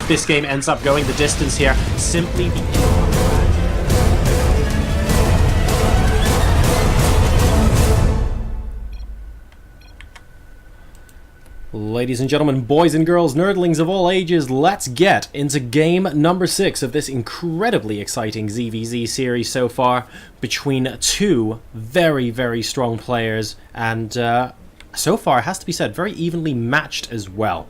if this game ends up going the distance here, simply because... Ladies and gentlemen, boys and girls, nerdlings of all ages, let's get into game number 6 of this incredibly exciting ZVZ series so far between two very, very strong players, and so far, it has to be said, very evenly matched as well.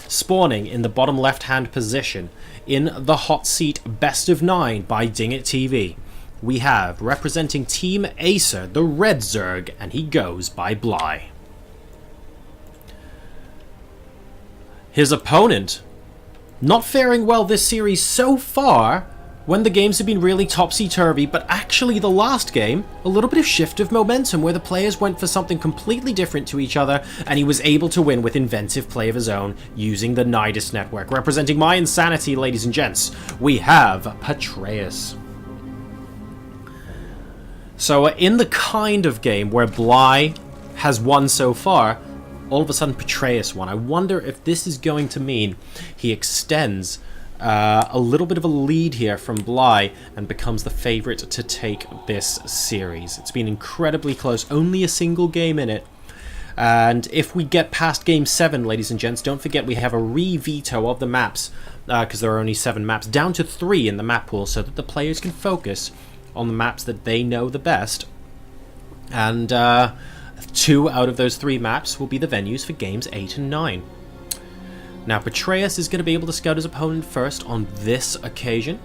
Spawning in the bottom left-hand position in the hot seat Best of 9 by DingIt TV, we have, representing Team Acer, the Red Zerg, and he goes by Bly. His opponent, not faring well this series so far, when the games have been really topsy-turvy, but actually the last game, a little bit of shift of momentum where the players went for something completely different to each other, and he was able to win with inventive play of his own using the Nidus network. Representing mYinsanity, ladies and gents, we have Petraeus. So in the kind of game where Bly has won so far, all of a sudden Petraeus won. I wonder if this is going to mean he extends a little bit of a lead here from Bly and becomes the favorite to take this series. It's been incredibly close, only a single game in it. And if we get past game 7, ladies and gents, don't forget we have a re-veto of the maps, because there are only 7 maps, down to 3 in the map pool, so that the players can focus on the maps that they know the best. And 2 out of those 3 maps will be the venues for games 8 and 9. Now, Petraeus is going to be able to scout his opponent first on this occasion.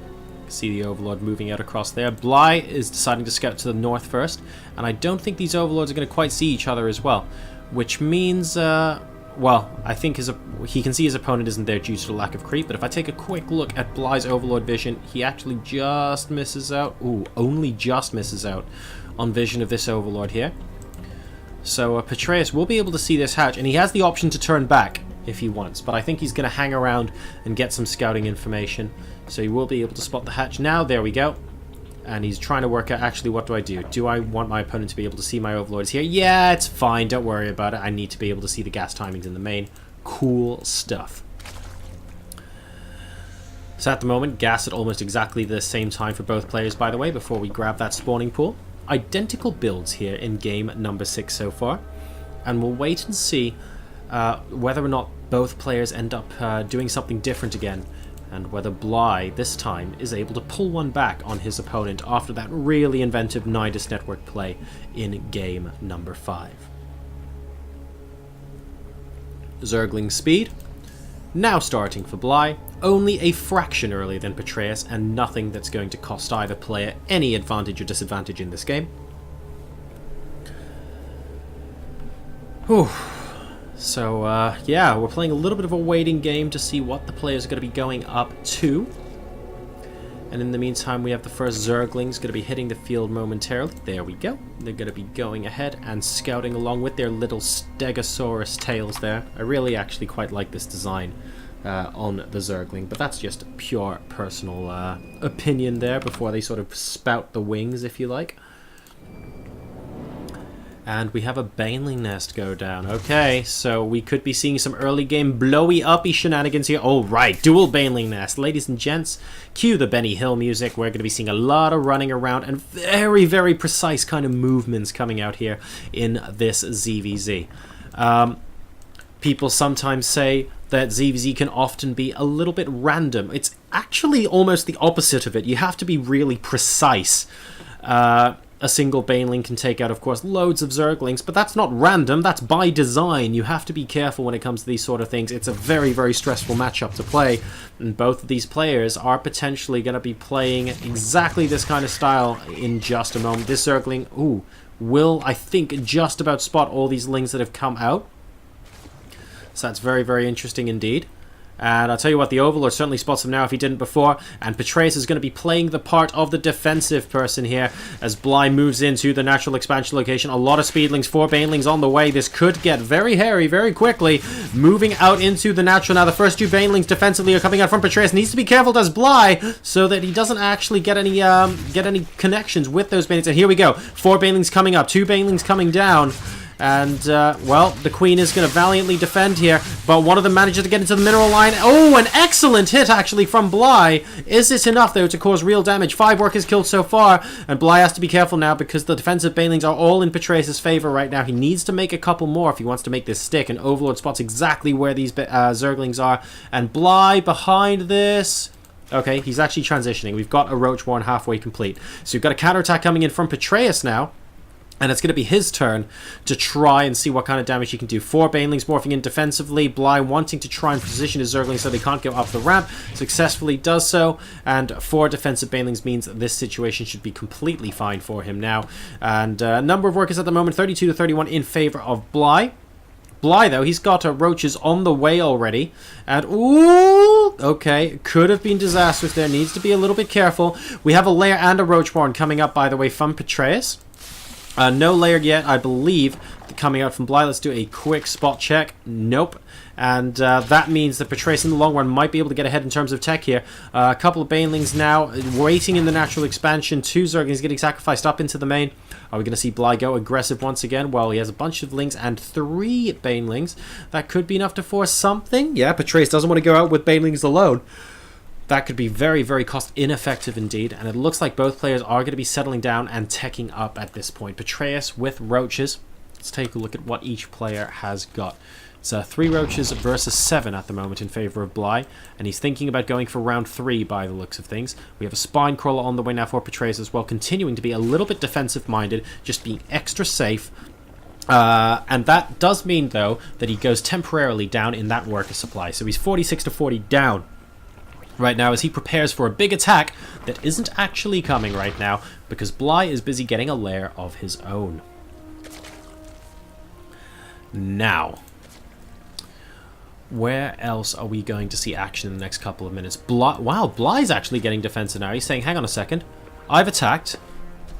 See the Overlord moving out across there. Bly is deciding to scout to the north first, and I don't think these Overlords are going to quite see each other as well, which means, well, I think he can see his opponent isn't there due to the lack of creep, but if I take a quick look at Bly's Overlord vision, he actually just misses out. Ooh, only just misses out on vision of this Overlord here. So Petraeus will be able to see this hatch, and he has the option to turn back if he wants, but I think he's going to hang around and get some scouting information, so he will be able to spot the hatch now. There we go. And he's trying to work out, actually, what do I do? Do I want my opponent to be able to see my Overlords here? Yeah, it's fine, don't worry about it. I need to be able to see the gas timings in the main. Cool stuff. So at the moment, gas at almost exactly the same time for both players, by the way, before we grab that spawning pool. Identical builds here in game number 6 so far, and we'll wait and see whether or not both players end up doing something different again, and whether Bly this time is able to pull one back on his opponent after that really inventive Nidus network play in game number 5. Zergling speed now starting for Bly, only a fraction earlier than Petraeus, and nothing that's going to cost either player any advantage or disadvantage in this game. Whew. So, yeah, we're playing a little bit of a waiting game to see what the players are going to be going up to. And in the meantime, we have the first Zerglings going to be hitting the field momentarily. There we go. They're going to be going ahead and scouting along with their little Stegosaurus tails there. I really actually quite like this design on the Zergling, but that's just pure personal opinion there before they sort of spout the wings, if you like. And we have a Baneling nest go down. Okay, so we could be seeing some early game blowy-uppy shenanigans here. Oh, right, dual Baneling nest. Ladies and gents, cue the Benny Hill music. We're going to be seeing a lot of running around and very, very precise kind of movements coming out here in this ZVZ. People sometimes say that ZVZ can often be a little bit random. It's actually almost the opposite of it. You have to be really precise. A single Baneling can take out, of course, loads of Zerglings, but that's not random, that's by design. You have to be careful when it comes to these sort of things. It's a very, very stressful matchup to play, and both of these players are potentially going to be playing exactly this kind of style in just a moment. This Zergling, ooh, will, I think, just about spot all these lings that have come out. So that's very, very interesting indeed. And I'll tell you what, the Overlord certainly spots him now if he didn't before. And Petraeus is going to be playing the part of the defensive person here as Bly moves into the natural expansion location. A lot of Speedlings, 4 Banelings on the way. This could get very hairy very quickly. Moving out into the natural now. The first 2 Banelings defensively are coming out from Petraeus. Needs to be careful, does Bly, so that he doesn't actually get any connections with those Banelings. And here we go. 4 Banelings coming up, 2 Banelings coming down. And, well, the Queen is going to valiantly defend here, but one of them manages to get into the mineral line. Oh, an excellent hit, actually, from Bly. Is this enough, though, to cause real damage? 5 workers killed so far, and Bly has to be careful now because the defensive banelings are all in Petraeus' favor right now. He needs to make a couple more if he wants to make this stick, and Overlord spots exactly where these Zerglings are, and Bly behind this... Okay, he's actually transitioning. We've got a Roach Warren halfway complete. So we've got a counterattack coming in from Petraeus now. And it's going to be his turn to try and see what kind of damage he can do. 4 Banelings morphing in defensively. Bly wanting to try and position his Zerglings so they can't go up the ramp. Successfully does so. And 4 defensive Banelings means that this situation should be completely fine for him now. And number of workers at the moment, 32 to 31 in favor of Bly. Bly, though, he's got roaches on the way already. And, ooh, okay, could have been disastrous there. Needs to be a little bit careful. We have a lair and a Roachborn coming up, by the way, from Petraeus. No layer yet, I believe, coming out from Bly. Let's do a quick spot check. Nope. And that means that Petraeus in the long run might be able to get ahead in terms of tech here. A couple of Banelings now waiting in the natural expansion. 2 Zerglings getting sacrificed up into the main. Are we going to see Bly go aggressive once again? Well, he has a bunch of Lings and 3 Banelings. That could be enough to force something. Yeah, Petraeus doesn't want to go out with Banelings alone. That could be very, very cost ineffective indeed, and it looks like both players are going to be settling down and teching up at this point. Petraeus with Roaches. Let's take a look at what each player has got. It's 3 Roaches versus 7 at the moment in favor of Bly, and he's thinking about going for round 3 by the looks of things. We have a Spine Crawler on the way now for Petraeus as well, continuing to be a little bit defensive-minded, just being extra safe. And that does mean, though, that he goes temporarily down in that worker supply. So he's 46 to 40 down right now as he prepares for a big attack that isn't actually coming right now because Bly is busy getting a lair of his own. Now, where else are we going to see action in the next couple of minutes? Wow, Bly's actually getting defensive now. He's saying, hang on a second, I've attacked.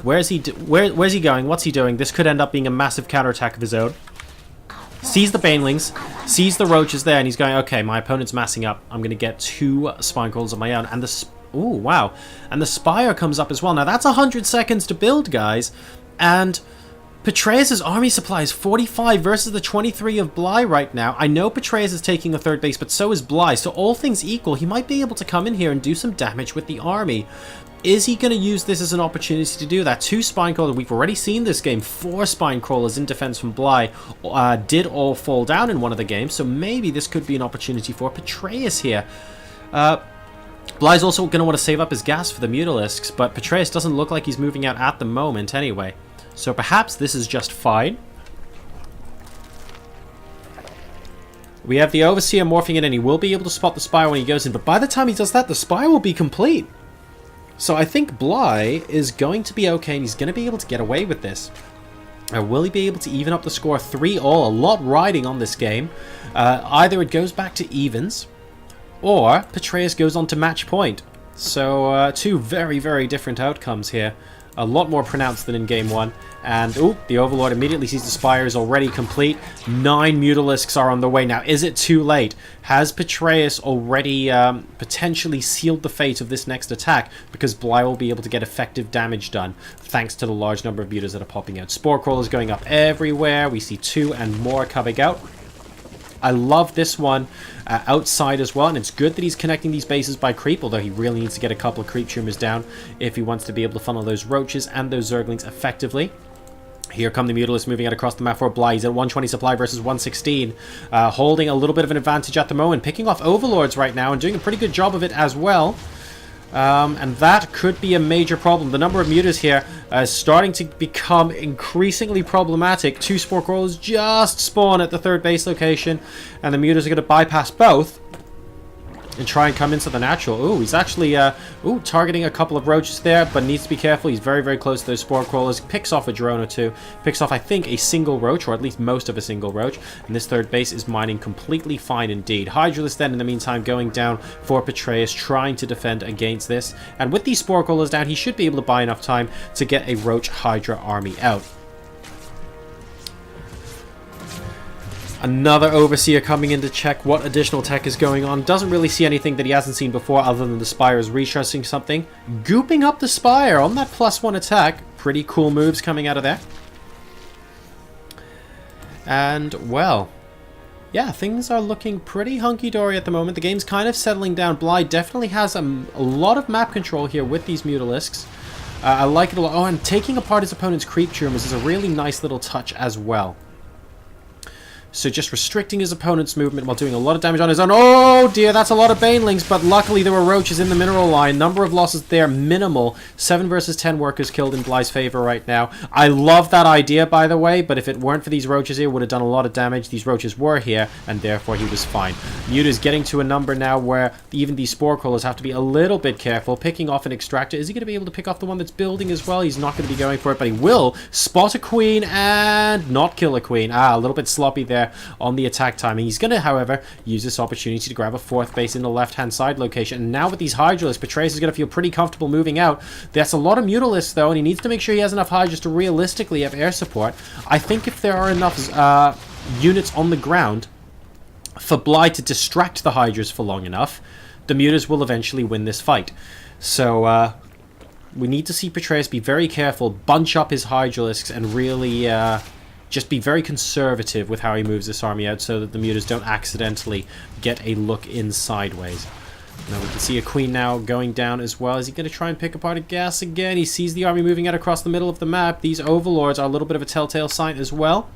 Where's he going? What's he doing? This could end up being a massive counterattack of his own. Sees the Banelings, sees the Roaches there, and he's going, okay, my opponent's massing up. I'm going to get 2 Spine Crawlers of my own. And the... Ooh, wow. And the Spire comes up as well. Now, that's 100 seconds to build, guys. And Petraeus' army supply is 45 versus the 23 of Bly right now. I know Petraeus is taking the 3rd base, but so is Bly. So all things equal, he might be able to come in here and do some damage with the army. Is he going to use this as an opportunity to do that? 2 Spine Crawlers. We've already seen this game. 4 Spine Crawlers in defense from Bly did all fall down in one of the games, so maybe this could be an opportunity for Petraeus here. Bly's also going to want to save up his gas for the Mutalisks, but Petraeus doesn't look like he's moving out at the moment anyway. So perhaps this is just fine. We have the Overseer morphing in, and he will be able to spot the Spire when he goes in, but by the time he does that, the Spire will be complete. So I think Bly is going to be okay, and he's going to be able to get away with this. Will he be able to even up the score? 3-all, a lot riding on this game. Either it goes back to evens, or Petraeus goes on to match point. So 2 very, very different outcomes here. A lot more pronounced than in game 1. And, ooh, the Overlord immediately sees the Spire is already complete. 9 Mutalisks are on the way now. Is it too late? Has Petraeus already potentially sealed the fate of this next attack? Because Bly will be able to get effective damage done, thanks to the large number of mutas that are popping out. Spore Crawlers going up everywhere. We see 2 and more coming out. I love this one outside as well, and it's good that he's connecting these bases by creep, although he really needs to get a couple of creep tumors down if he wants to be able to funnel those Roaches and those Zerglings effectively. Here come the Mutalisks moving out across the map for Bly. He's at 120 supply versus 116, holding a little bit of an advantage at the moment, picking off Overlords right now and doing a pretty good job of it as well. And that could be a major problem. The number of mutas here is starting to become increasingly problematic. 2 Spore Crawlers just spawn at the 3rd base location, and the mutas are going to bypass both and try and come into the natural. Ooh, he's actually targeting a couple of Roaches there, but needs to be careful. He's very, very close to those Spore Crawlers. Picks off a drone or 2. Picks off, I think, a single Roach, or at least most of a single Roach. And this 3rd base is mining completely fine indeed. Hydralisk then, in the meantime, going down for Petraeus, trying to defend against this. And with these Spore Crawlers down, he should be able to buy enough time to get a Roach Hydra army out. Another Overseer coming in to check what additional tech is going on. Doesn't really see anything that he hasn't seen before other than the Spire is recharging something. Gooping up the Spire on that +1 attack. Pretty cool moves coming out of there. And, well, yeah, things are looking pretty hunky-dory at the moment. The game's kind of settling down. Bly definitely has a lot of map control here with these Mutalisks. I like it a lot. Oh, and taking apart his opponent's creep tumors is a really nice little touch as well. So just restricting his opponent's movement while doing a lot of damage on his own. Oh dear, that's a lot of Banelings, but luckily there were roaches in the mineral line. Number of losses there, minimal. 7 versus 10 workers killed in Bly's favor right now. I love that idea, by the way, but if it weren't for these roaches here, it would have done a lot of damage. These roaches were here, and therefore he was fine. Mute is getting to a number now where even these spore crawlers have to be a little bit careful. Picking off an extractor. Is he going to be able to pick off the one that's building as well? He's not going to be going for it, but he will spot a queen and not kill a queen. A little bit sloppy there on the attack timing. He's going to, however, use this opportunity to grab a 4th base in the left-hand side location. And now with these Hydralisks, Petraeus is going to feel pretty comfortable moving out. That's a lot of Mutalisks, though, and he needs to make sure he has enough Hydras to realistically have air support. I think if there are enough units on the ground for Bly to distract the Hydras for long enough, the Mutas will eventually win this fight. So, we need to see Petraeus be very careful, bunch up his Hydralisks, and really just be very conservative with how he moves this army out so that the Mutas don't accidentally get a look in sideways. Now we can see a queen now going down as well. Is he going to try and pick apart a gas again? He sees the army moving out across the middle of the map. These overlords are a little bit of a telltale sign as well.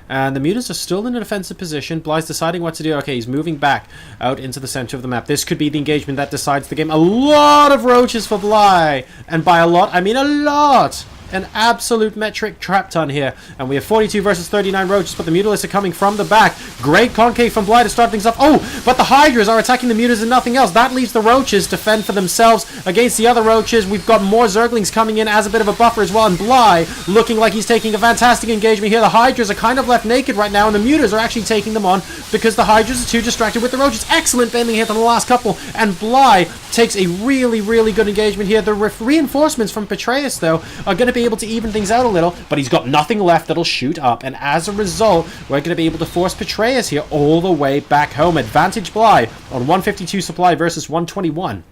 And the Mutas are still in a defensive position. Bly's deciding what to do. Okay, he's moving back out into the center of the map. This could be the engagement that decides the game. A lot of roaches for Bly. And by a lot, I mean a lot. An absolute metric trap ton here. And we have 42 versus 39 roaches, but the Mutalisks are coming from the back. Great concave from Bly to start things off. Oh, but the Hydras are attacking the Mutas and nothing else. That leaves the roaches to fend for themselves against the other roaches. We've got more Zerglings coming in as a bit of a buffer as well. And Bly looking like he's taking a fantastic engagement here. The Hydras are kind of left naked right now, and the Mutas are actually taking them on because the Hydras are too distracted with the roaches. Excellent bending hit on the last couple, and Bly takes a really, really good engagement here. The reinforcements from Petraeus, though, are going to be able to even things out a little, but he's got nothing left that'll shoot up, and as a result, we're going to be able to force Petraeus here all the way back home. Advantage Bly on 152 supply versus 121.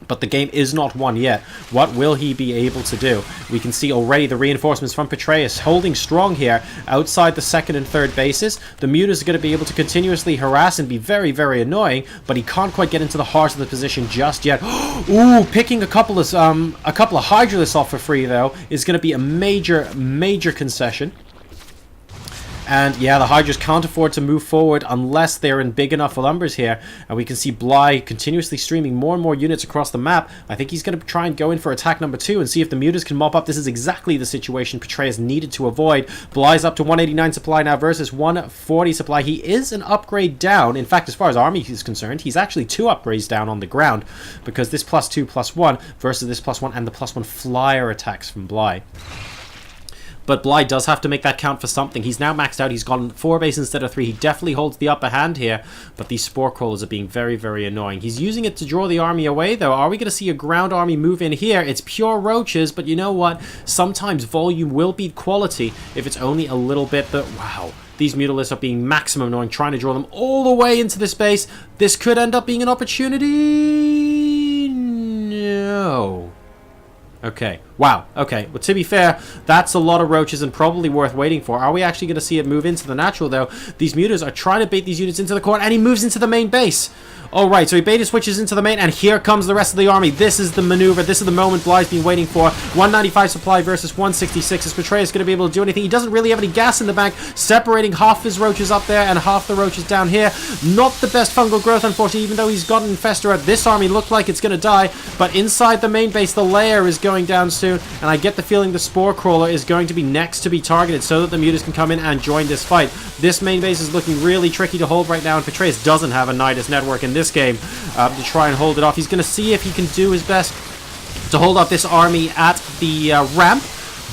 But the game is not won yet. What will he be able to do? We can see already the reinforcements from Petraeus holding strong here outside the 2nd and 3rd bases. The Mutas are going to be able to continuously harass and be very, very annoying, but he can't quite get into the heart of the position just yet. Ooh, picking a couple of Hydralisks off for free, though, is going to be a major, major concession. And yeah, the Hydras can't afford to move forward unless they're in big enough numbers here. And we can see Bly continuously streaming more and more units across the map. I think he's going to try and go in for attack number 2 and see if the Mutas can mop up. This is exactly the situation Petraeus needed to avoid. Bly's up to 189 supply now versus 140 supply. He is an upgrade down. In fact, as far as army is concerned, he's actually 2 upgrades down on the ground, because this +2/+1 versus this +1 and the +1 flyer attacks from Bly. But Bly does have to make that count for something. He's now maxed out. He's gone 4 base instead of 3. He definitely holds the upper hand here, but these spore crawlers are being very, very annoying. He's using it to draw the army away, though. Are we going to see a ground army move in here? It's pure roaches, but you know what? Sometimes volume will beat quality if it's only a little bit. Wow. These Mutalisks are being maximum annoying, trying to draw them all the way into this base. This could end up being an opportunity. No. Okay. Wow. Okay. Well, to be fair, that's a lot of roaches and probably worth waiting for. Are we actually going to see it move into the natural, though? These Mutas are trying to bait these units into the corner, and he moves into the main base. All right, so he beta switches into the main, and here comes the rest of the army. This is the maneuver. This is the moment Bly's been waiting for. 195 supply versus 166. Is Petraeus going to be able to do anything? He doesn't really have any gas in the bank, separating half his roaches up there and half the roaches down here. Not the best fungal growth, unfortunately, even though he's gotten Infestor out. This army looked like it's going to die, but inside the main base, the lair is going down soon, and I get the feeling the Spore Crawler is going to be next to be targeted so that the Mutas can come in and join this fight. This main base is looking really tricky to hold right now, and Petraeus doesn't have a Nidus network in this game to try and hold it off. He's going to see if he can do his best to hold off this army at the ramp.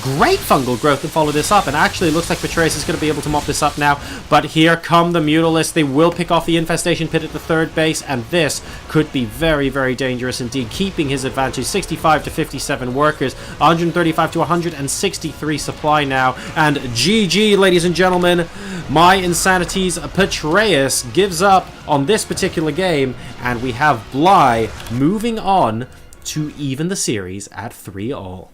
Great fungal growth to follow this up, and actually it looks like Petraeus is going to be able to mop this up now. But here come the Mutalisks. They will pick off the infestation pit at the third base, and this could be very, very dangerous indeed, keeping his advantage. 65 to 57 workers, 135 to 163 supply now, and GG, ladies and gentlemen. mYinsanity's Petraeus gives up on this particular game, and we have Bly moving on to even the series at 3-all.